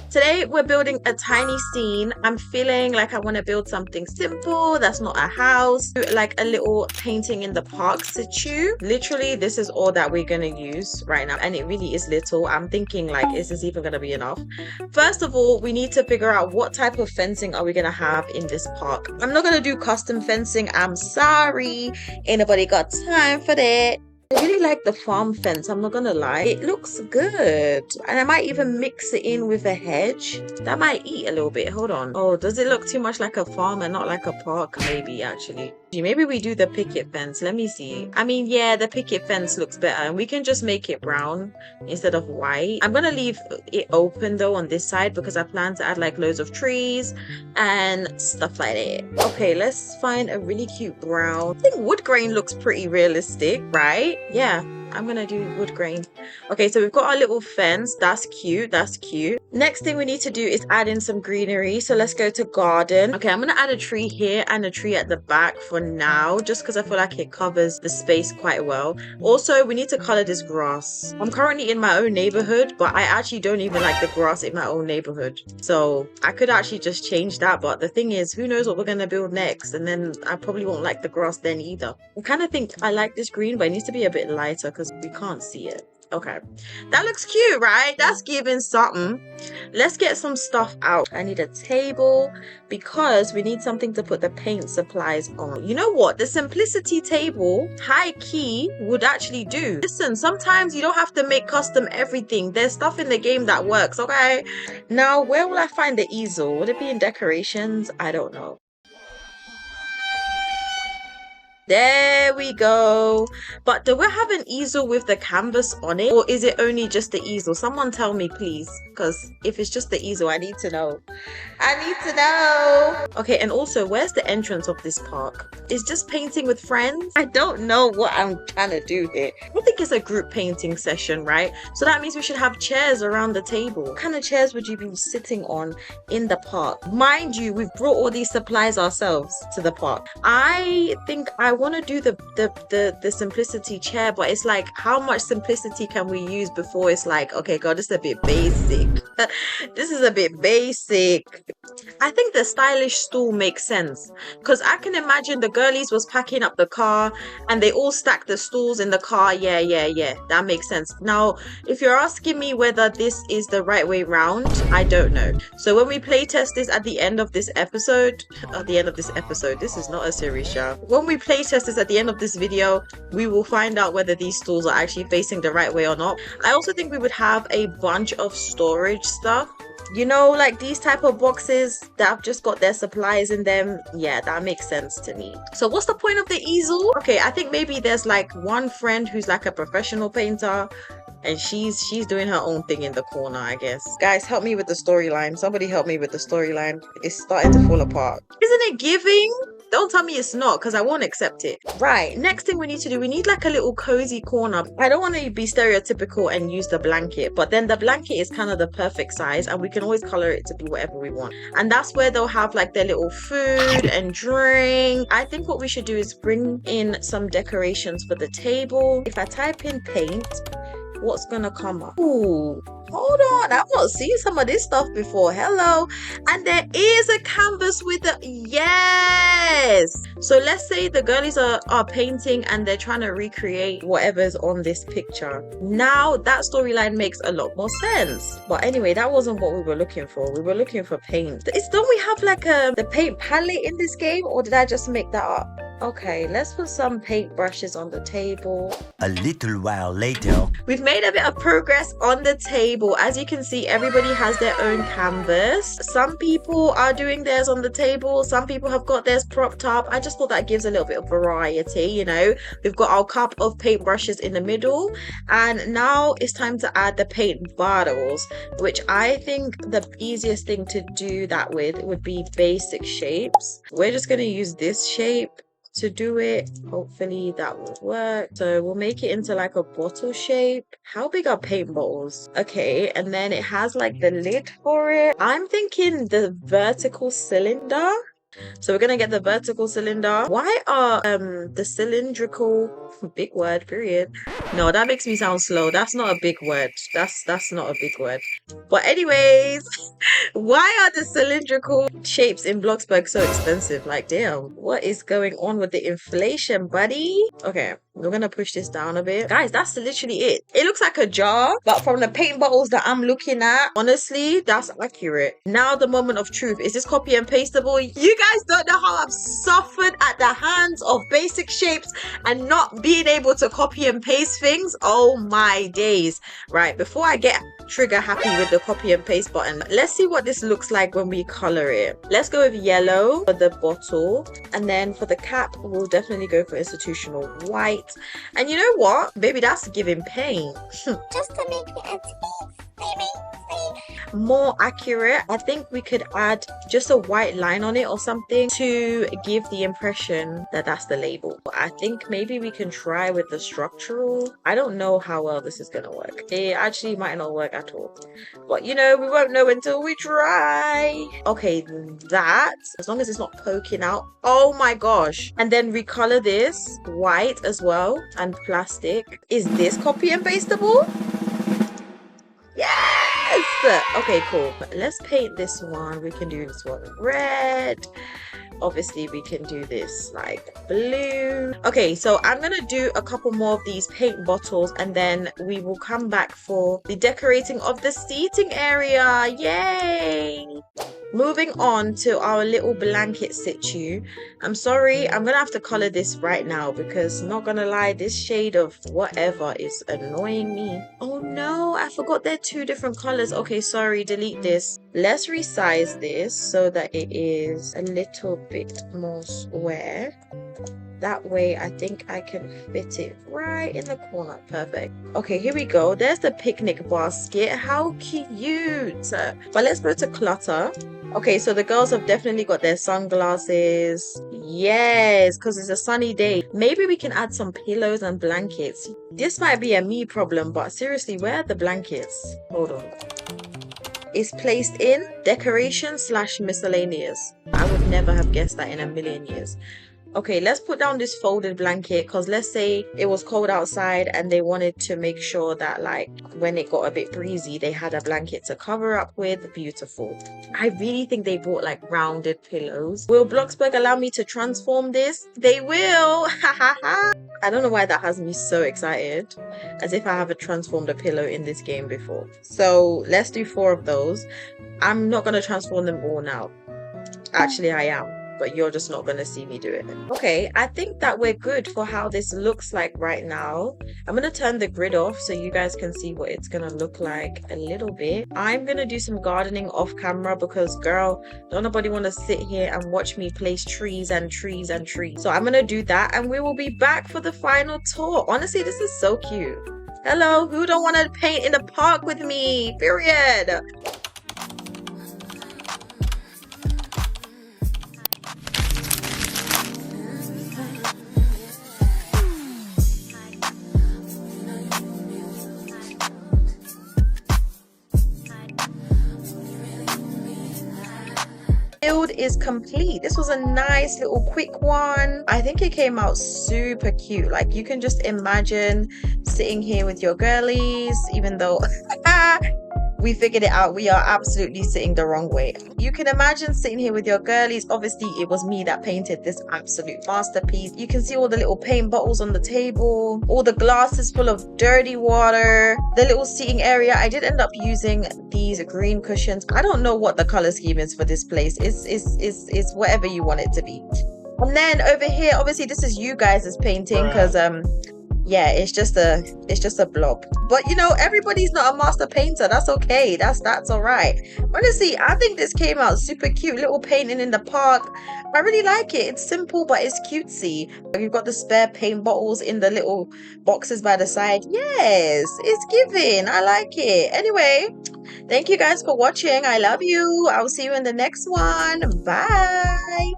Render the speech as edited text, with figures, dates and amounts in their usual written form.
Today we're building a tiny scene. I'm feeling like I want to build something simple that's not a house, like a little painting in the park situ. Literally, this is all that we're gonna use right now, and it really is little. I'm thinking like, is this even gonna be enough? First of all, we need to figure out what type of fencing are we gonna have in this park. I'm not gonna do custom fencing. I'm sorry, ain't nobody got time for that. I really like the farm fence, I'm not gonna lie. It looks good. And I might even mix it in with a hedge. That might eat a little bit. Hold on. Oh, does it look too much like a farm and not like a park? Maybe, actually. Maybe we do the picket fence. Let me see. I mean, yeah, the picket fence looks better. And we can just make it brown instead of white. I'm gonna leave it open though on this side because I plan to add like loads of trees and stuff like that. Okay, let's find a really cute brown. I think wood grain looks pretty realistic, right? Yeah, I'm gonna do wood grain. Okay, so we've got our little fence. That's cute. That's cute. Next thing we need to do is add in some greenery. So let's go to garden. Okay, I'm gonna add a tree here and a tree at the back for now, just because I feel like it covers the space quite well. Also, we need to color this grass. I'm currently in my own neighborhood, but I actually don't even like the grass in my own neighborhood. So I could actually just change that. But the thing is, who knows what we're gonna build next? And then I probably won't like the grass then either. I kind of think I like this green, but it needs to be a bit lighter because we can't see it. Okay, that looks cute, right? That's giving something. Let's get some stuff out. I need a table because we need something to put the paint supplies on. You know what? The simplicity table, high key, would actually do. Listen, sometimes you don't have to make custom everything. There's stuff in the game that works, okay? Now, where will I find the easel? Would it be in decorations? I don't know. There we go. But do we have an easel with the canvas on it, or is it only just the easel? Someone tell me, please, because if it's just the easel, I need to know. I need to know. Okay, and also, where's the entrance of this park? Is just painting with friends? I don't know what I'm trying to do here. I think it's a group painting session, right? So that means we should have chairs around the table. What kind of chairs would you be sitting on in the park? Mind you, we've brought all these supplies ourselves to the park. I think I want to do the simplicity chair, but it's like, how much simplicity can we use before it's like, okay, God, this is a bit basic. This is a bit basic. I think the stylish stool makes sense because I can imagine the girlies was packing up the car and they all stacked the stools in the car. Yeah, that makes sense. Now, if you're asking me whether this is the right way round, I don't know. So when we play test this at the end of this episode, this is not a series show. When we play test this at the end of this video, we will find out whether these stools are actually facing the right way or not. I also think we would have a bunch of storage stuff. You know, like these type of boxes that have just got their supplies in them. Yeah, that makes sense to me. So what's the point of the easel? Okay, I think maybe there's like one friend who's like a professional painter and she's doing her own thing in the corner, I guess. Guys, help me with the storyline. Somebody help me with the storyline. It's starting to fall apart. Isn't it giving? Don't tell me it's not, because I won't accept it. Right, next thing we need to do, we need like a little cozy corner. I don't want to be stereotypical and use the blanket, but then the blanket is kind of the perfect size and we can always color it to be whatever we want. And that's where they'll have like their little food and drink. I think what we should do is bring in some decorations for the table. If I type in paint, what's gonna come up? Ooh, hold on, I've not seen some of this stuff before. Hello. And there is a canvas with a yes. So let's say the girlies are painting and they're trying to recreate whatever's on this picture. Now that storyline makes a lot more sense. But anyway, that wasn't what we were looking for. We were looking for paint. Don't we have like the paint palette in this game, or did I just make that up? Okay, let's put some paint brushes on the table. A little while later. We've made a bit of progress on the table. As you can see, everybody has their own canvas. Some people are doing theirs on the table. Some people have got theirs propped up. I just thought that gives a little bit of variety, you know. We've got our cup of paint brushes in the middle. And now it's time to add the paint bottles, which I think the easiest thing to do that with would be basic shapes. We're just going to use this shape to do it. Hopefully that will work. So we'll make it into like a bottle shape. How big are paint bottles? Okay, and then it has like the lid for it. I'm thinking the vertical cylinder. So we're gonna get the vertical cylinder. Why are the cylindrical, big word, period. No, that makes me sound slow. That's not a big word. That's not a big word. But anyways, Why are the cylindrical shapes in Bloxburg so expensive? Like, damn, what is going on with the inflation, buddy? Okay, we're gonna push this down a bit. Guys, that's literally it. It looks like a jar, but from the paint bottles that I'm looking at, honestly, that's accurate. Now the moment of truth. Is this copy and pasteable? You guys don't know how I've suffered at the hands of basic shapes and not being able to copy and paste things. Oh my days. Right, before I get trigger happy with the copy and paste button, let's see what this looks like when we color it. Let's go with yellow for the bottle, and then for the cap we'll definitely go for institutional white. And you know what, baby, that's giving paint. Just to make it a more accurate, I think we could add just a white line on it or something to give the impression that that's the label. I think maybe we can try with the structural. I don't know how well this is gonna work. It actually might not work at all, but you know, we won't know until we try. Okay, that, as long as it's not poking out. Oh my gosh. And then recolor this white as well and plastic. Is this copy and pasteable? Yes! Okay, cool. Let's paint this one. We can do this one red. Obviously, we can do this like blue. Okay, so I'm gonna do a couple more of these paint bottles and then we will come back for the decorating of the seating area. Yay! Moving on to our little blanket situ. I'm sorry, I'm gonna have to color this right now because, not gonna lie, this shade of whatever is annoying me. Oh no, I forgot they're two different colors. Okay, sorry, delete this. Let's resize this so that it is a little bit more square. That way I think I can fit it right in the corner. Perfect. Okay, here we go. There's the picnic basket. How cute. But let's go to clutter. Okay, so the girls have definitely got their sunglasses. Yes, because it's a sunny day. Maybe we can add some pillows and blankets. This might be a me problem, but seriously, where are the blankets? Hold on. Is placed in decoration / miscellaneous. I would never have guessed that in a million years. Okay, let's put down this folded blanket because let's say it was cold outside and they wanted to make sure that, like, when it got a bit breezy, they had a blanket to cover up with. Beautiful. I really think they bought like rounded pillows. Will Bloxburg allow me to transform this? They will. I don't know why that has me so excited, as if I haven't transformed a pillow in this game before. So let's do 4 of those. I'm not going to transform them all now. Actually, I am, but you're just not going to see me do it. Okay, I think that we're good for how this looks like right now. I'm going to turn the grid off so you guys can see what it's going to look like a little bit. I'm going to do some gardening off camera because, girl, don't nobody want to sit here and watch me place trees and trees and trees. So I'm going to do that and we will be back for the final tour. Honestly, this is so cute. Hello, who don't want to paint in the park with me? Period. Build is complete. This was a nice little quick one. I think it came out super cute. Like, you can just imagine sitting here with your girlies, even though we figured it out. We are absolutely sitting the wrong way. You can imagine sitting here with your girlies. Obviously, it was me that painted this absolute masterpiece. You can see all the little paint bottles on the table, all the glasses full of dirty water, the little seating area. I did end up using these green cushions. I don't know what the color scheme is for this place. It's whatever you want it to be. And then over here, obviously, this is you guys' painting because yeah, it's just a blob. But you know, everybody's not a master painter. That's okay. That's all right. Honestly, I think this came out super cute. Little painting in the park. I really like it. It's simple, but it's cutesy. You've got the spare paint bottles in the little boxes by the side. Yes, it's giving. I like it. Anyway, thank you guys for watching. I love you. I'll see you in the next one. Bye.